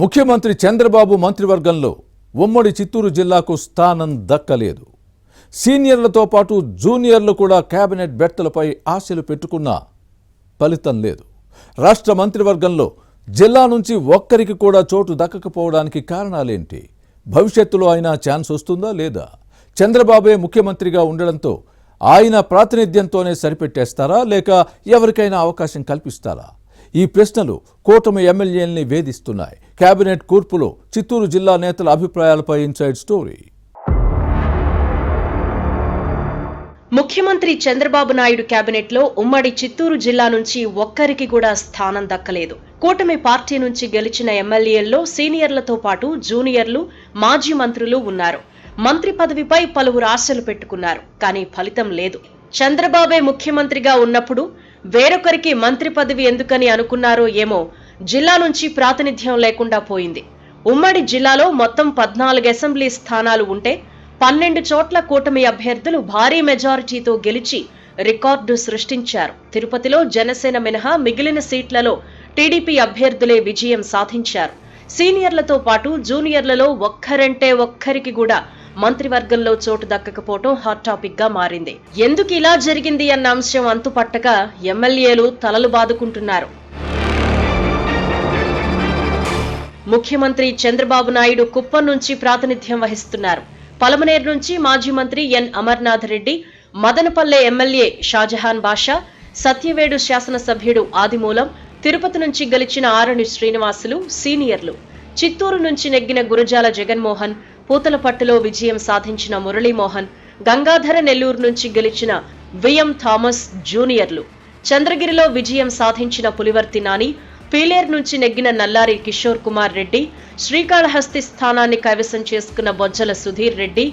ముఖ్యమంత్రి చంద్రబాబు మంత్రివర్గంలో ఉమ్మడి చిత్తూరు జిల్లాకు స్థానం దక్కలేదు. సీనియర్లతో పాటు జూనియర్లు కూడా కేబినెట్ బెర్తలపై ఆశలు పెట్టుకున్నా ఫలితం లేదు. రాష్ట్ర మంత్రివర్గంలో జిల్లా నుంచి ఒక్కరికి కూడా చోటు దక్కకపోవడానికి కారణాలేంటి? భవిష్యత్తులో అయినా ఛాన్స్ వస్తుందా లేదా? చంద్రబాబే ముఖ్యమంత్రిగా ఉండడంతో ఆయన ప్రాతినిధ్యంతోనే సరిపెట్టేస్తారా లేక ఎవరికైనా అవకాశం కల్పిస్తారా? ఈ ప్రశ్నలు కూటమి ఎమ్మెల్యేల్ని వేధిస్తున్నాయి. కేబినెట్ కూర్పులో చిత్తూరు జిల్లా నేతల అభిప్రాయాలపై ఇన్సైడ్ స్టోరీ. ముఖ్యమంత్రి చంద్రబాబు నాయుడు కేబినెట్లో ఉమ్మడి చిత్తూరు జిల్లా నుంచి ఒక్కరికి కూడా స్థానం దక్కలేదు. కూటమి పార్టీ నుంచి గెలిచిన ఎమ్మెల్యేల్లో సీనియర్లతో పాటు జూనియర్లు, మాజీ మంత్రులు ఉన్నారు. మంత్రి పదవిపై పలువురు ఆశలు పెట్టుకున్నారు, కానీ ఫలితం లేదు. చంద్రబాబే ముఖ్యమంత్రిగా ఉన్నప్పుడు వేరొకరికి మంత్రి పదవి ఎందుకని అనుకున్నారో ఏమో, జిల్లా నుంచి ప్రాతినిధ్యం లేకుండా పోయింది. ఉమ్మడి జిల్లాలో మొత్తం 14 అసెంబ్లీ స్థానాలు ఉంటే 12 చోట్ల కూటమి అభ్యర్థులు భారీ మెజారిటీతో గెలిచి రికార్డు సృష్టించారు. తిరుపతిలో జనసేన మినహా మిగిలిన సీట్లలో టీడీపీ అభ్యర్థులే విజయం సాధించారు. సీనియర్లతో పాటు జూనియర్లలో ఒక్కరంటే ఒక్కరికి కూడా మంత్రివర్గంలో చోటు దక్కకపోవడం హాట్ టాపిక్ గా మారింది. ఎందుకు ఇలా జరిగింది అన్న అంశం అంతుపట్టక ఎమ్మెల్యేలు తలలు బాదుకుంటున్నారు. ముఖ్యమంత్రి చంద్రబాబు నాయుడు కుప్పం నుంచి ప్రాతినిధ్యం వహిస్తున్నారు. పలమనేరు నుంచి మాజీ మంత్రి ఎన్ అమర్నాథ్ రెడ్డి, మదనపల్లె ఎమ్మెల్యే షాజహాన్ బాషా, సత్యవేడు శాసనసభ్యుడు ఆదిమూలం, తిరుపతి నుంచి గెలిచిన ఆరణి శ్రీనివాసులు సీనియర్లు. చిత్తూరు నుంచి నెగ్గిన గురజాల జగన్మోహన్, పూతలపట్టులో విజయం సాధించిన మురళీమోహన్, గంగాధర నెల్లూరు నుంచి గెలిచిన విఎం థామస్ జూనియర్లు. చంద్రగిరిలో విజయం సాధించిన పులివర్తి నాని, పీలేర్ నుంచి నెగ్గిన నల్లారి కిషోర్ కుమార్ రెడ్డి, శ్రీకాళహస్తి స్థానాన్ని కైవసం చేసుకున్న బొజ్జల సుధీర్ రెడ్డి,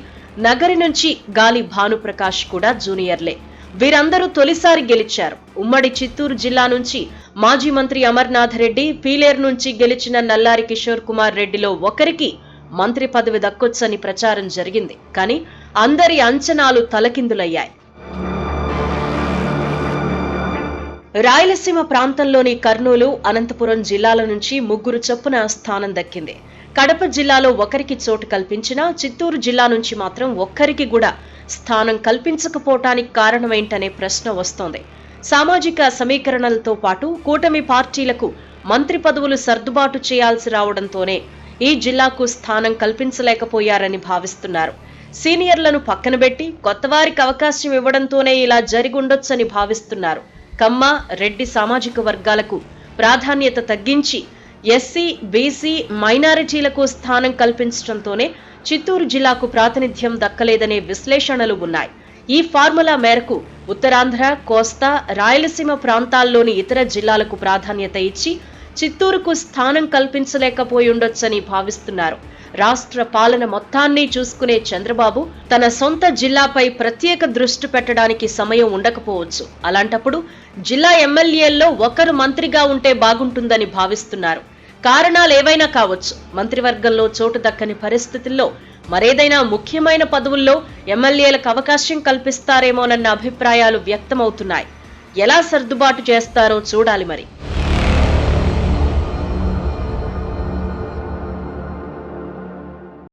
నగరి నుంచి గాలి భానుప్రకాష్ కూడా జూనియర్లే. వీరందరూ తొలిసారి గెలిచారు. ఉమ్మడి చిత్తూరు జిల్లా నుంచి మాజీ మంత్రి అమర్నాథ్ రెడ్డి, పీలేర్ నుంచి గెలిచిన నల్లారి కిషోర్ కుమార్ రెడ్డిలో ఒకరికి మంత్రి పదవి దక్కొచ్చని ప్రచారం జరిగింది. కానీ అందరి అంచనాలు తలకిందులయ్యాయి. రాయలసీమ ప్రాంతంలోని కర్నూలు, అనంతపురం జిల్లాల నుంచి 3 చొప్పున స్థానం దక్కింది. కడప జిల్లాలో ఒకరికి చోటు కల్పించినా చిత్తూరు జిల్లా నుంచి మాత్రం ఒక్కరికి కూడా స్థానం కల్పించకపోవటానికి కారణమేంటనే ప్రశ్న వస్తోంది. సామాజిక సమీకరణలతో పాటు కూటమి పార్టీలకు మంత్రి పదవులు సర్దుబాటు చేయాల్సి రావడంతోనే ఈ జిల్లాకు స్థానం కల్పించలేకపోయారని భావిస్తున్నారు. సీనియర్లను పక్కనబెట్టి కొత్తవారికి అవకాశం ఇవ్వడంతోనే ఇలా జరిగుండొచ్చని భావిస్తున్నారు. కమ్మ, రెడ్డి సామాజిక వర్గాలకు ప్రాధాన్యత తగ్గించి ఎస్సీ, బీసీ, మైనారిటీలకు స్థానం కల్పించడంతోనే చిత్తూరు జిల్లాకు ప్రాతినిధ్యం దక్కలేదనే విశ్లేషణలు ఉన్నాయి. ఈ ఫార్ములా మేరకు ఉత్తరాంధ్ర, కోస్తా, రాయలసీమ ప్రాంతాల్లోని ఇతర జిల్లాలకు ప్రాధాన్యత ఇచ్చి చిత్తూరుకు స్థానం కల్పించలేకపోయి ఉండొచ్చని భావిస్తున్నారు. రాష్ట్ర పాలన మొత్తాన్ని చూసుకునే చంద్రబాబు తన సొంత జిల్లాపై ప్రత్యేక దృష్టి పెట్టడానికి సమయం ఉండకపోవచ్చు. అలాంటప్పుడు జిల్లా ఎమ్మెల్యేల్లో ఒకరు మంత్రిగా ఉంటే బాగుంటుందని భావిస్తున్నారు. కారణాలు ఏవైనా కావచ్చు. మంత్రివర్గంలో చోటు దక్కని పరిస్థితుల్లో మరేదైనా ముఖ్యమైన పదవుల్లో ఎమ్మెల్యేలకు అవకాశం కల్పిస్తారేమోనన్న అభిప్రాయాలు వ్యక్తమవుతున్నాయి. ఎలా సర్దుబాటు చేస్తారో చూడాలి మరి.